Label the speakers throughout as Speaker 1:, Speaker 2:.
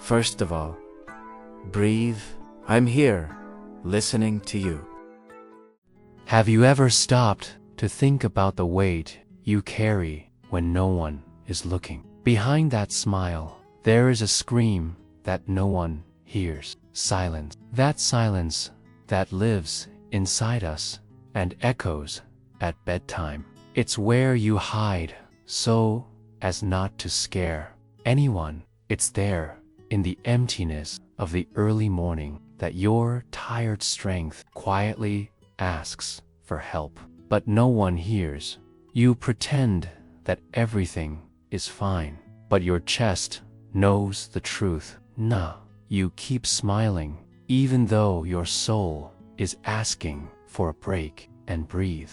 Speaker 1: First of all, breathe. I'm here, listening to you.
Speaker 2: Have you ever stopped to think about the weight you carry when no one is looking? Behind that smile, there is a scream that no one hears. Silence. That silence that lives inside us and echoes at bedtime. It's where you hide so as not to scare anyone. It's there in the emptiness of the early morning that your tired strength quietly asks for help, but no one hears. You pretend that everything is fine, but your chest knows the truth. Nah, you keep smiling, even though your soul is asking for a break and breathe.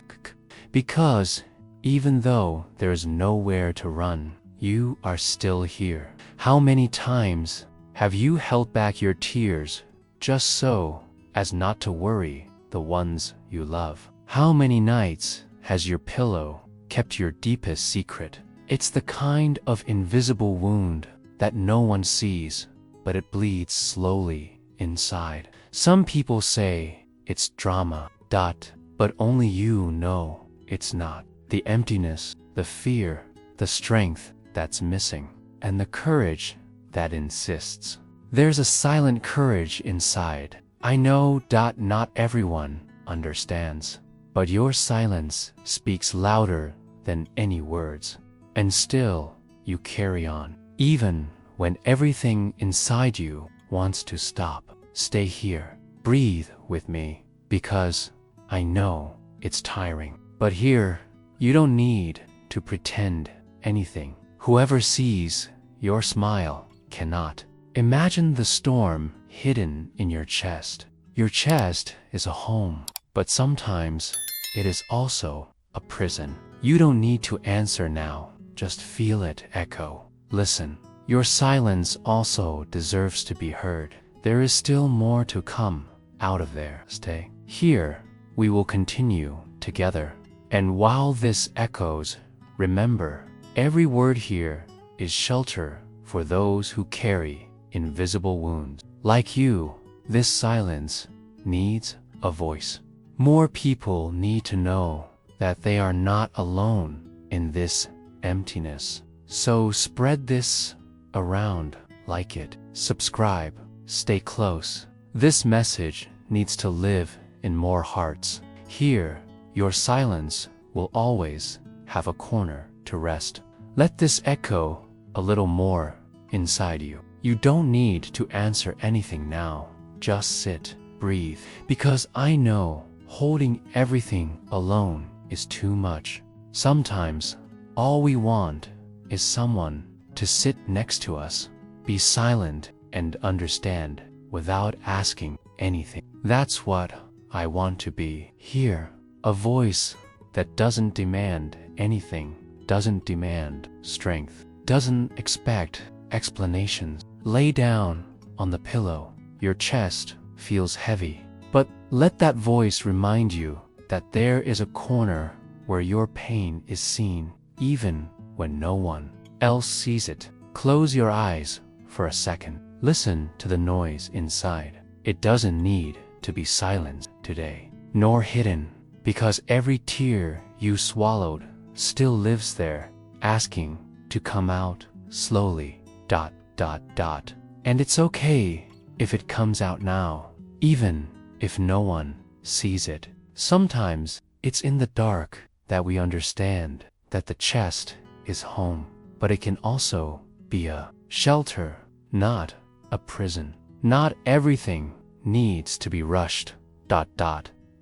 Speaker 2: Because even though there's nowhere to run, you are still here. How many times have you held back your tears just so as not to worry the ones you love? How many nights has your pillow kept your deepest secret? It's the kind of invisible wound that no one sees, but it bleeds slowly inside. Some people say it's drama, but only you know it's not. The emptiness, the fear, the strength that's missing, and the courage that insists. There's a silent courage inside. I know not everyone understands, but your silence speaks louder than any words. And still, you carry on. Even when everything inside you wants to stop. Stay here. Breathe with me, because I know it's tiring. But here, you don't need to pretend anything. Whoever sees your smile cannot. Imagine the storm hidden in your chest. Your chest is a home, but sometimes it is also a prison. You don't need to answer now, just feel it echo. Listen, your silence also deserves to be heard. There is still more to come out of there. Stay here, we will continue together. And while this echoes, remember, every word here is shelter for those who carry invisible wounds. Like you, this silence needs a voice. More people need to know that they are not alone in this emptiness. So spread this around, like it, subscribe, stay close. This message needs to live in more hearts. Here, your silence will always have a corner to rest. Let this echo a little more inside you. You don't need to answer anything now. Just sit, breathe, because I know holding everything alone is too much. Sometimes, all we want is someone to sit next to us, be silent and understand without asking anything. That's what I want to be. Here, a voice that doesn't demand anything, doesn't demand strength, doesn't expect explanations. Lay down on the pillow. Your chest feels heavy, but let that voice remind you that there is a corner where your pain is seen, even when no one else sees it. Close your eyes for a second. Listen to the noise inside. It doesn't need to be silenced today, nor hidden, because every tear you swallowed still lives there, asking to come out slowly. And it's okay if it comes out now, even if no one sees it. Sometimes it's in the dark that we understand that the chest is home, but it can also be a shelter, not a prison. Not everything needs to be rushed.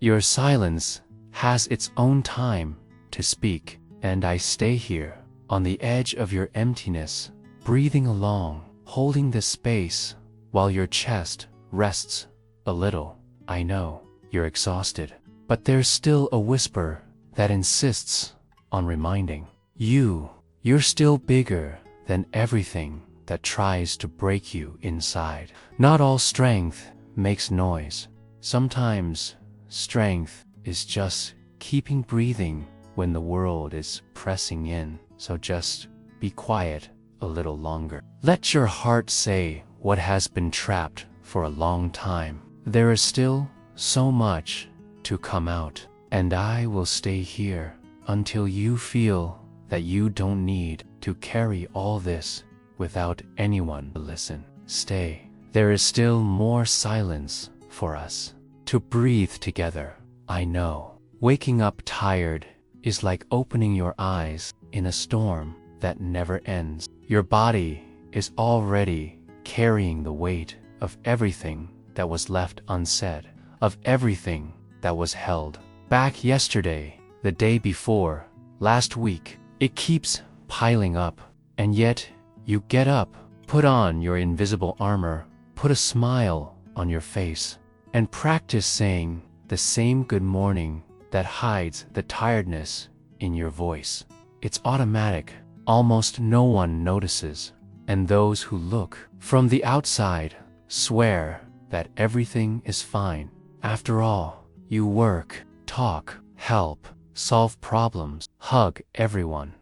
Speaker 2: Your silence has its own time to speak, and I stay here on the edge of your emptiness, breathing along, holding this space while your chest rests a little. I know you're exhausted, but there's still a whisper that insists on reminding you you're still bigger than everything that tries to break you inside. Not all strength makes noise. Sometimes strength is just keeping breathing when the world is pressing in. So just be quiet a little longer. Let your heart say what has been trapped for a long time. There is still so much to come out, and I will stay here until you feel that you don't need to carry all this without anyone to listen. Stay. There is still more silence for us to breathe together. I know. Waking up tired is like opening your eyes in a storm that never ends. Your body is already carrying the weight of everything that was left unsaid, of everything that was held back yesterday, the day before, last week. It keeps piling up, and yet you get up, put on your invisible armor, put a smile on your face, and practice saying the same good morning that hides the tiredness in your voice. It's automatic. Almost no one notices, and those who look from the outside swear that everything is fine. After all, you work, talk, help, solve problems, hug everyone.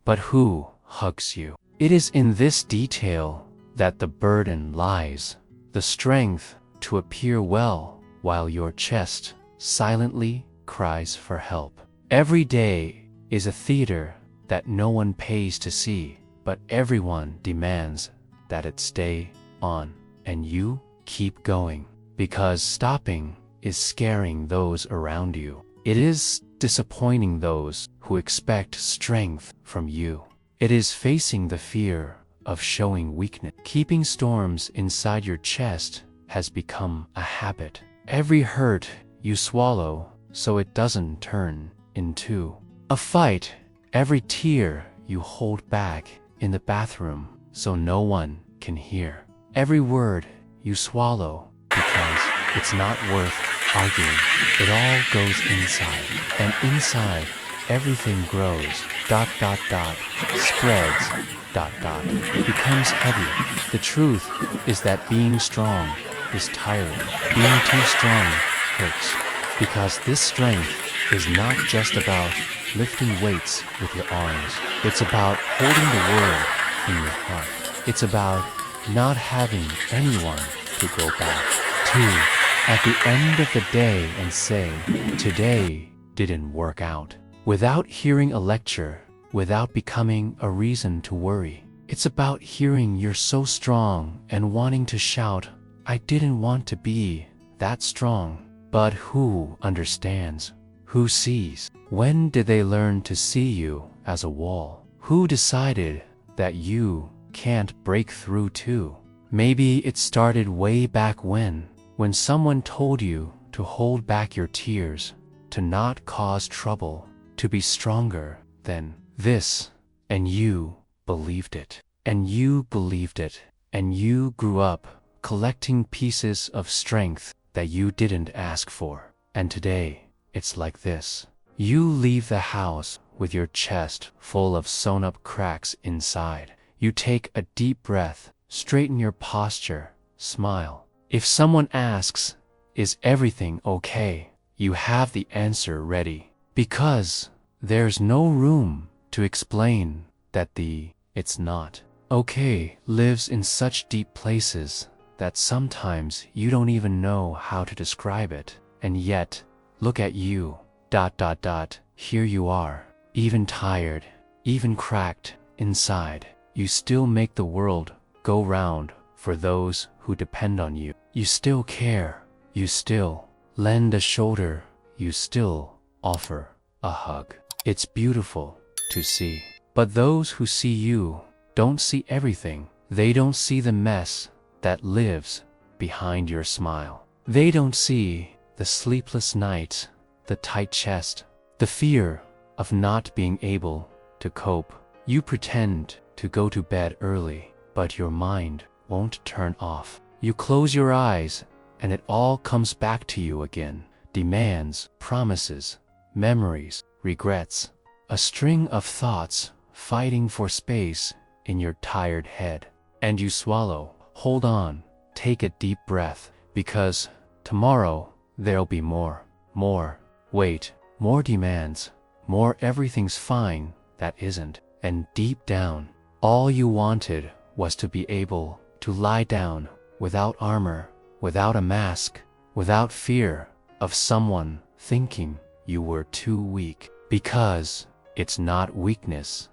Speaker 2: But who hugs you? It is in this detail that the burden lies, the strength to appear well while your chest silently cries for help. Every day is a theater that no one pays to see, but everyone demands that it stay on, and you keep going, because stopping is scaring those around you. It is disappointing those who expect strength from you. It is facing the fear of showing weakness. Keeping storms inside your chest has become a habit. Every hurt you swallow so it doesn't turn into a fight. Every tear you hold back in the bathroom so no one can hear. Every word you swallow because it's not worth arguing. It all goes inside, and inside everything grows, spreads, becomes heavy. The truth is that being strong is tiring. Being too strong hurts, because this strength is not just about lifting weights with your arms. It's about holding the world in your heart. It's about not having anyone to go back to at the end of the day and say, today didn't work out, without hearing a lecture, without becoming a reason to worry. It's about hearing you're so strong and wanting to shout, I didn't want to be that strong. But who understands? Who sees? When did they learn to see you as a wall? Who decided that you can't break through too? Maybe it started way back when someone told you to hold back your tears, to not cause trouble, to be stronger than this, and you believed it. And you believed it, and you grew up collecting pieces of strength that you didn't ask for. And today, it's like this. You leave the house with your chest full of sewn-up cracks inside. You take a deep breath, straighten your posture, smile. If someone asks, is everything okay? You have the answer ready, because there's no room to explain that it's not okay lives in such deep places that sometimes you don't even know how to describe it. And yet, look at you, here you are, even tired, even cracked inside. You still make the world go round for those who depend on you. You still care, you still lend a shoulder, you still offer a hug. It's beautiful to see. But those who see you don't see everything. They don't see the mess that lives behind your smile. They don't see the sleepless nights, the tight chest, the fear of not being able to cope. You pretend to go to bed early, but your mind won't turn off. You close your eyes, and it all comes back to you again. Demands, promises, memories, regrets. A string of thoughts fighting for space in your tired head. And you swallow. Hold on. Take a deep breath, because tomorrow there'll be more. Wait, more demands, more everything's fine that isn't. And deep down, all you wanted was to be able to lie down without armor, without a mask, without fear of someone thinking you were too weak. Because it's not weakness, ...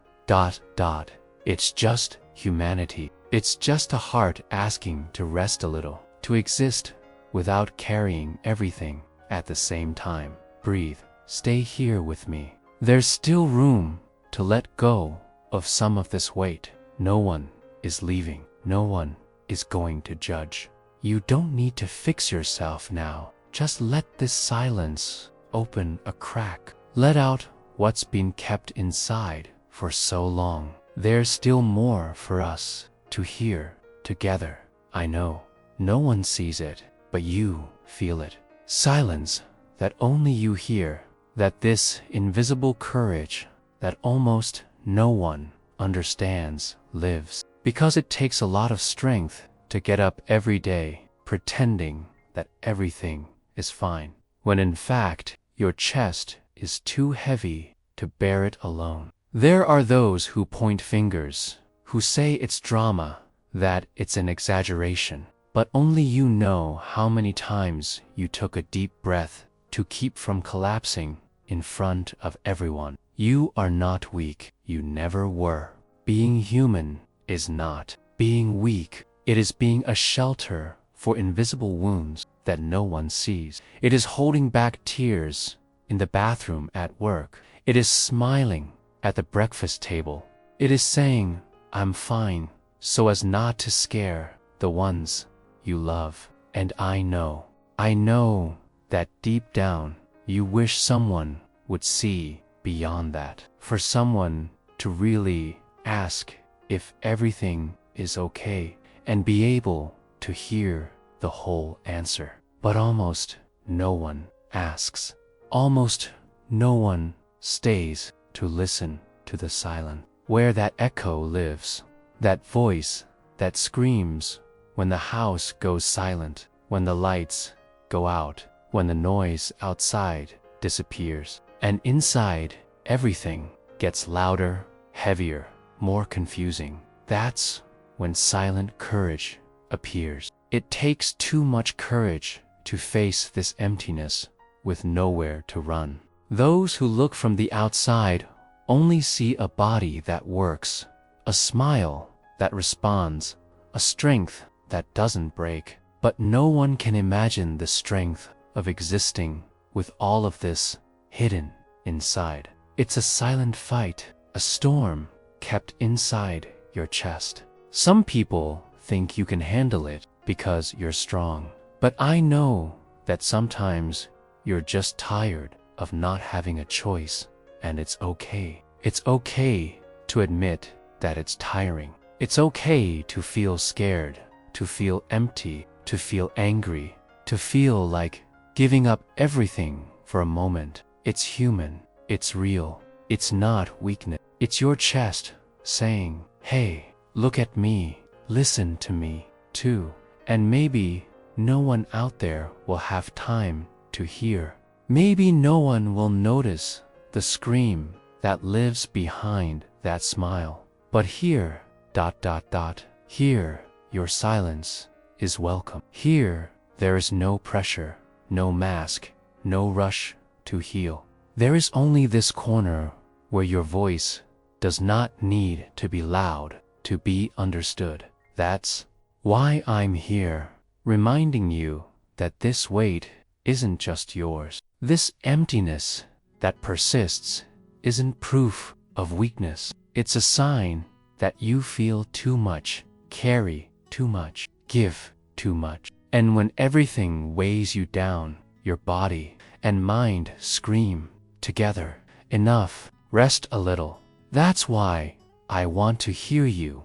Speaker 2: It's just humanity. It's just a heart asking to rest a little, to exist without carrying everything at the same time. Breathe, stay here with me. There's still room to let go of some of this weight. No one is leaving. No one is going to judge. You don't need to fix yourself now. Just let this silence open a crack. Let out what's been kept inside for so long. There's still more for us to hear together. I know no one sees it, but you feel it. Silence that only you hear. That this invisible courage that almost no one understands lives. Because it takes a lot of strength to get up every day pretending that everything is fine, when in fact your chest is too heavy to bear it alone. There are those who point fingers, who say it's drama, that it's an exaggeration. But only you know how many times you took a deep breath to keep from collapsing in front of everyone. You are not weak. You never were. Being human is not being weak. It is being a shelter for invisible wounds that no one sees. It is holding back tears in the bathroom at work. It is smiling at the breakfast table. It is saying, I'm fine, so as not to scare the ones you love. And I know that deep down you wish someone would see beyond that. For someone to really ask if everything is okay and be able to hear the whole answer. But almost no one asks. Almost no one stays to listen to the silence, where that echo lives, that voice that screams when the house goes silent, when the lights go out, when the noise outside disappears, and inside everything gets louder, heavier, more confusing. That's when silent courage appears. It takes too much courage to face this emptiness with nowhere to run. Those who look from the outside only see a body that works, a smile that responds, a strength that doesn't break. But no one can imagine the strength of existing with all of this hidden inside. It's a silent fight, a storm kept inside your chest. Some people think you can handle it because you're strong. But I know that sometimes you're just tired of not having a choice, and it's okay. It's okay to admit that it's tiring. It's okay to feel scared, to feel empty, to feel angry, to feel like giving up everything for a moment. It's human. It's real. It's not weakness. It's your chest saying, hey, look at me. Listen to me too. And maybe no one out there will have time to hear. Maybe no one will notice the scream that lives behind that smile. But here, ... here, your silence is welcome. Here, there is no pressure, no mask, no rush to heal. There is only this corner where your voice does not need to be loud to be understood. That's why I'm here, reminding you that this weight isn't just yours. This emptiness that persists isn't proof of weakness. It's a sign that you feel too much, carry too much, give too much. And when everything weighs you down, your body and mind scream together, enough, rest a little. That's why I want to hear you. ...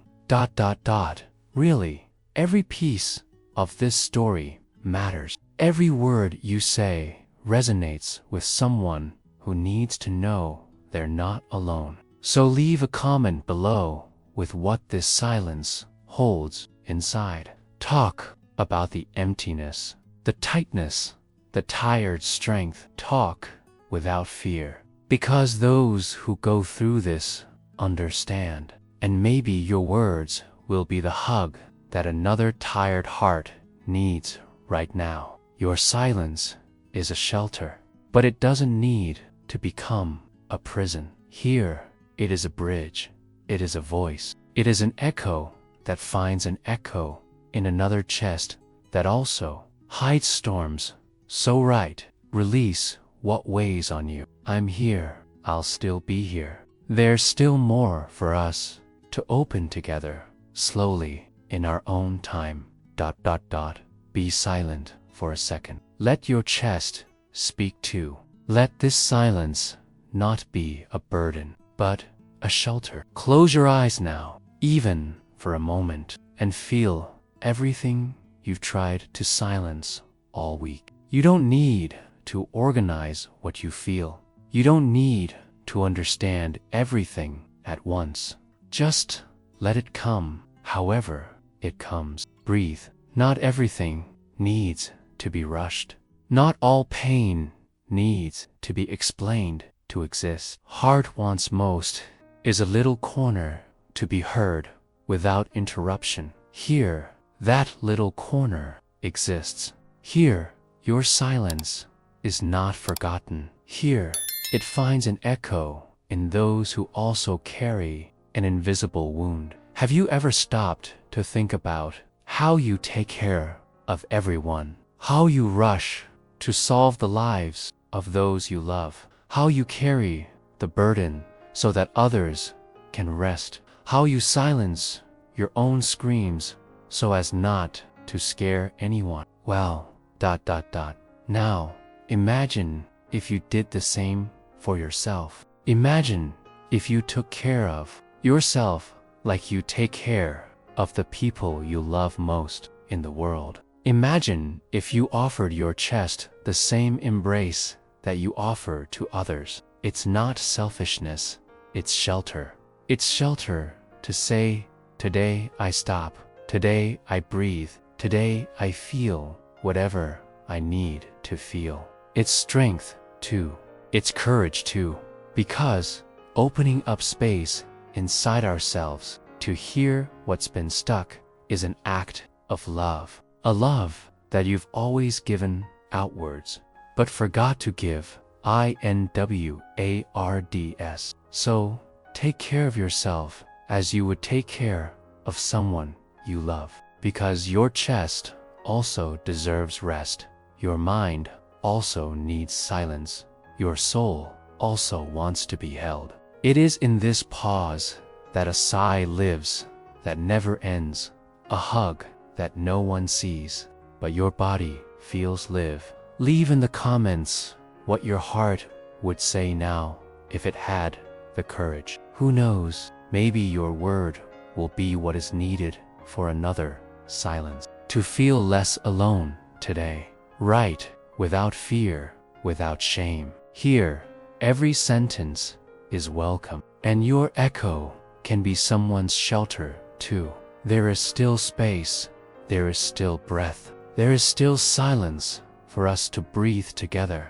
Speaker 2: Really, every piece of this story matters. Every word you say resonates with someone who needs to know they're not alone. So leave a comment below with what this silence holds inside. Talk about the emptiness, the tightness, the tired strength. Talk without fear. Because those who go through this understand. And maybe your words will be the hug that another tired heart needs right now. Your silence is a shelter, but it doesn't need to become a prison. Here, it is a bridge. It is a voice. It is an echo that finds an echo in another chest that also hides storms. So right, release what weighs on you. I'm here. I'll still be here. There's still more for us to open together, slowly, in our own time. ... Be silent for a second. Let your chest speak too. Let this silence not be a burden, but a shelter. Close your eyes now, even for a moment, and feel everything you've tried to silence all week. You don't need to organize what you feel. You don't need to understand everything at once. Just let it come, however it comes. Breathe. Not everything needs to be rushed. Not all pain needs to be explained to exist. Heart wants most is a little corner to be heard without interruption. Here, that little corner exists. Here, your silence is not forgotten. Here, it finds an echo in those who also carry an invisible wound. Have you ever stopped to think about how you take care of everyone? How you rush to solve the lives of those you love? How you carry the burden so that others can rest? How you silence your own screams so as not to scare anyone? Well, ... Now, imagine if you did the same for yourself. Imagine if you took care of yourself like you take care of the people you love most in the world. Imagine if you offered your chest the same embrace that you offer to others. It's not selfishness, it's shelter. It's shelter to say, today I stop, today I breathe, today I feel whatever I need to feel. It's strength too. It's courage too. Because opening up space inside ourselves to hear what's been stuck is an act of love. A love that you've always given outwards, but forgot to give inwards. So, take care of yourself as you would take care of someone you love. Because your chest also deserves rest. Your mind also needs silence. Your soul also wants to be held. It is in this pause that a sigh lives, that never ends, a hug that no one sees, but your body feels live. Leave in the comments what your heart would say now if it had the courage. Who knows, maybe your word will be what is needed for another silence. To feel less alone today. Write without fear, without shame. Here, every sentence is welcome, and your echo can be someone's shelter too. There is still space, there is still breath, there is still silence for us to breathe together. ...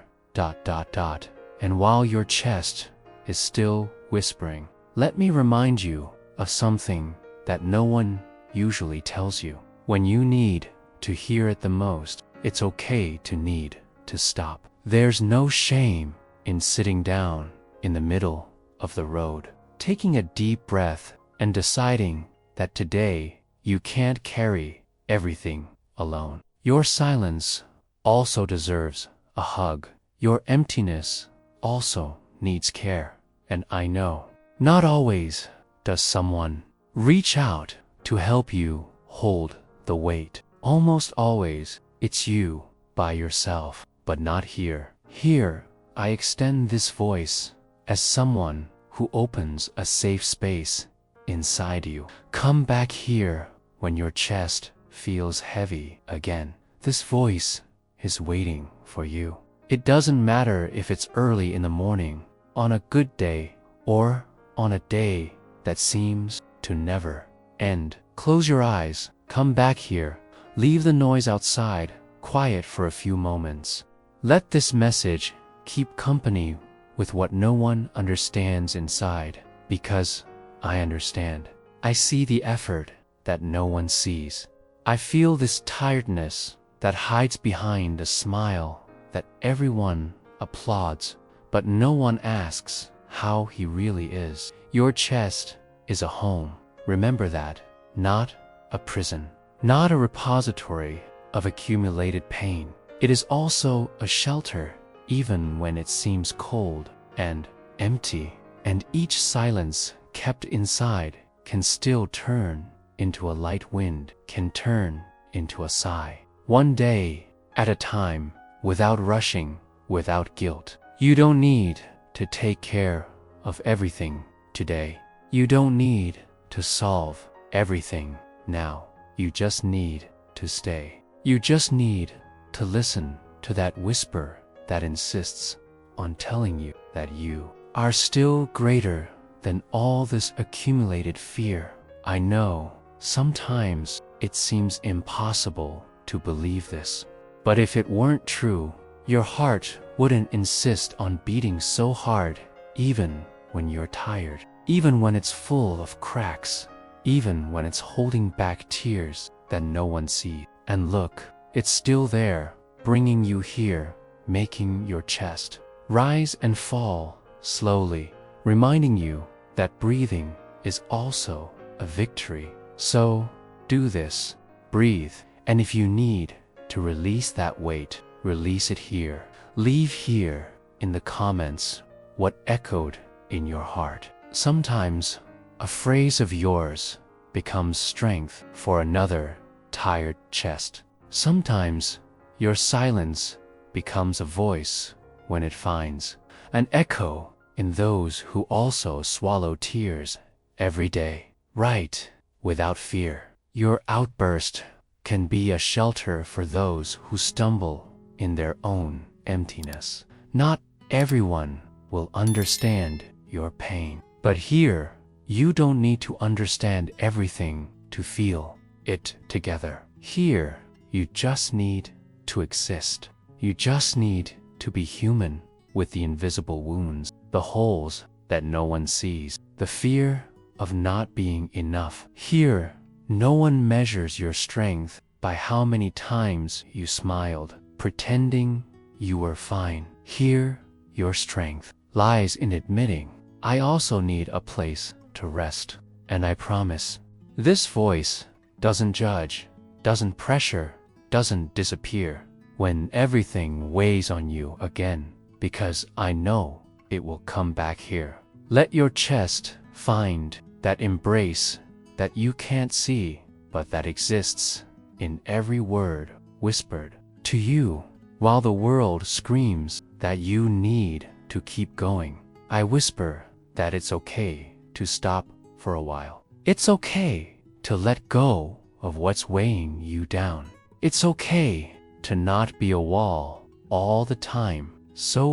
Speaker 2: And while your chest is still whispering, let me remind you of something that no one usually tells you. When you need to hear it the most, it's okay to need to stop. There's no shame in sitting down in the middle of the road, taking a deep breath and deciding that today you can't carry everything alone. Your silence also deserves a hug. Your emptiness also needs care. And I know, not always does someone reach out to help you hold the weight. Almost always, it's you by yourself, but not here. Here, I extend this voice as someone who opens a safe space inside you. Come back here when your chest feels heavy again. This voice is waiting for you. It doesn't matter if it's early in the morning, on a good day, or on a day that seems to never end. Close your eyes, come back here, leave the noise outside, quiet for a few moments. Let this message keep company with what no one understands inside, because I understand. I see the effort that no one sees. I feel this tiredness that hides behind a smile that everyone applauds, but no one asks how he really is. Your chest is a home. Remember that. Not a prison. Not a repository of accumulated pain. It is also a shelter, even when it seems cold and empty. And each silence kept inside can still turn into a light wind, can turn into a sigh. One day at a time, without rushing, without guilt. You don't need to take care of everything today. You don't need to solve everything now. You just need to stay. You just need to listen to that whisper that insists on telling you that you are still greater than all this accumulated fear. I know sometimes it seems impossible to believe this, but if it weren't true, your heart wouldn't insist on beating so hard, even when you're tired, even when it's full of cracks, even when it's holding back tears that no one sees. And look, it's still there, bringing you here, making your chest rise and fall slowly, reminding you that breathing is also a victory. So do this, breathe, and if you need to release that weight, release it here. Leave here in the comments what echoed in your heart. Sometimes a phrase of yours becomes strength for another tired chest. Sometimes your silence becomes a voice when it finds an echo in those who also swallow tears every day. Write without fear. Your outburst can be a shelter for those who stumble in their own emptiness. Not everyone will understand your pain, but here you don't need to understand everything to feel it together. Here you just need to exist. You just need to be human with the invisible wounds, the holes that no one sees, the fear of not being enough. Here, no one measures your strength by how many times you smiled, pretending you were fine. Here, your strength lies in admitting, I also need a place to rest. And I promise, this voice doesn't judge, doesn't pressure, doesn't disappear when everything weighs on you again, because I know it will come back here. Let your chest find that embrace that you can't see, but that exists in every word whispered to you while the world screams that you need to keep going. I whisper that it's okay to stop for a while. It's okay to let go of what's weighing you down. It's okay to not be a wall all the time. So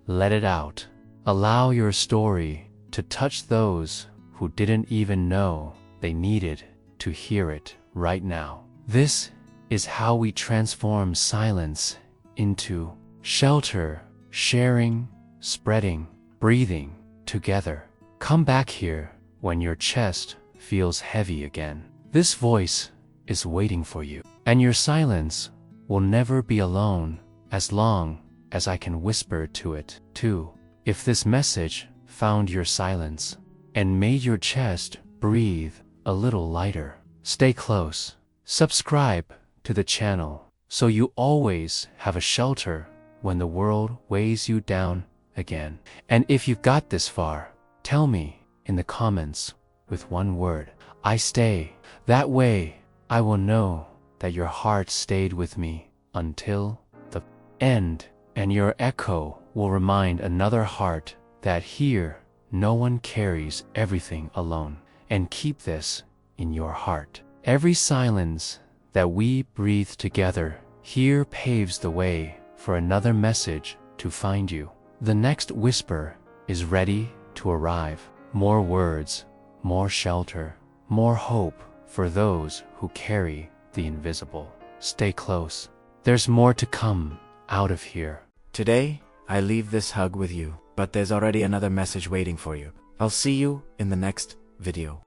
Speaker 2: let it out. Allow your story to touch those who didn't even know they needed to hear it right now. This is how we transform silence into shelter, sharing, spreading, breathing together. Come back here when your chest feels heavy again. This voice is waiting for you, and your silence will never be alone as long as I can whisper to it too. If this message found your silence and made your chest breathe a little lighter, stay close. Subscribe to the channel so you always have a shelter when the world weighs you down again. And if you've got this far, tell me in the comments with one word, I stay. That way I will know that your heart stayed with me until the end, and your echo will remind another heart that here no one carries everything alone. And keep this in your heart. Every silence that we breathe together here paves the way for another message to find you. The next whisper is ready to arrive. More words, more shelter, more hope for those who carry the invisible. Stay close. There's more to come out of here.
Speaker 1: Today, I leave this hug with you, but there's already another message waiting for you. I'll see you in the next video.